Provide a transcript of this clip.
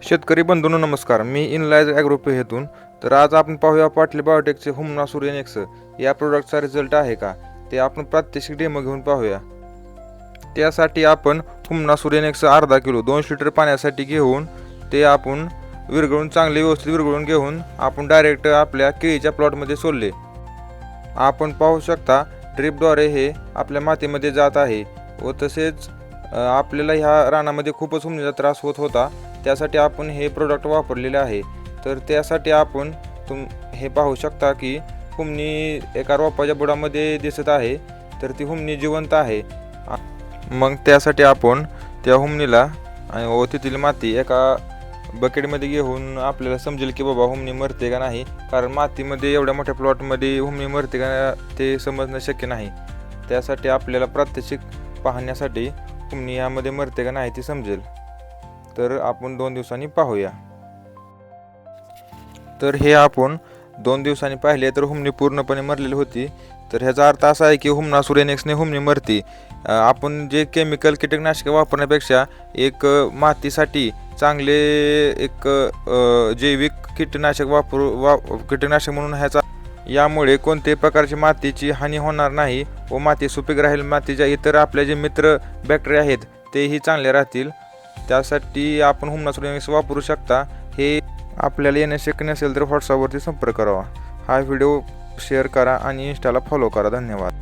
शेतकरी बंधूंनो नमस्कार. मी इनलाइज ॲग्रोपे हेतून. तर आज आपण पाहूया पाटली बायोटेकचे हुमना सूर्यनेक्स या प्रोडक्टचा रिझल्ट आहे का ते आपण प्रात्यक्षिक डेमो घेऊन पाहूया. त्यासाठी आपण हुमना सूर्यनेक्स अर्धा किलो 200 लिटर पाण्यासाठी घेऊन ते आपण विरघळून चांगले व्यवस्थित विरघळून घेऊन आपण डायरेक्ट आपल्या केळीच्या प्लॉटमध्ये सोडले. आपण पाहू शकता ड्रिपद्वारे हे आपल्या मातीमध्ये जात आहे व तसेच आपल्याला ह्या रानामध्ये खूपच हुमणीचा त्रास होत होता. त्यासाठी आपण हे प्रोडक्ट वापरलेले आहे. तर त्यासाठी आपण हे पाहू शकता की हुमणी एका रोपाच्या बुडामध्ये दिसत आहे. तर ती हुमणी जिवंत आहे. मग त्यासाठी आपण त्या हुमणीला व तेथील माती एका बकेटमध्ये घेऊन आपल्याला समजेल की बाबा हुमणी मरते का नाही. कारण मातीमध्ये एवढ्या मोठ्या प्लॉटमध्ये हुमणी मरते का ते समजणं शक्य नाही. त्यासाठी आपल्याला प्रात्यक्षिक पाहण्यासाठी हुमणी यामध्ये मरते का नाही ती समजेल. तर आपण 2 दिवसांनी पाहूया. तर हे आपण 2 दिवसांनी पाहिले तर हुमणी पूर्णपणे मरलेली होती. तर ह्याचा अर्थ असा आहे की हुमना सूर्यनेक्सने हुमणी मरते. आपण जे केमिकल कीटकनाशके वापरण्यापेक्षा एक मातीसाठी चांगले एक जैविक कीटकनाशक कीटकनाशक म्हणून ह्याचा यामुळे कोणत्याही प्रकारची मातीची हानी होणार नाही व माती सुपीक राहील. मातीच्या इतर आपले जे मित्र बॅक्टेरिया आहेत तेही चांगले राहतील. त्यासाठी आपण हुमना सूर्यनेक्स वापरू शकता. हे आपल्याला येणे शक्य नसेल तर व्हॉट्सअपवरती संपर्क करावा. हा व्हिडिओ शेअर करा आणि इंस्टाला फॉलो करा. धन्यवाद.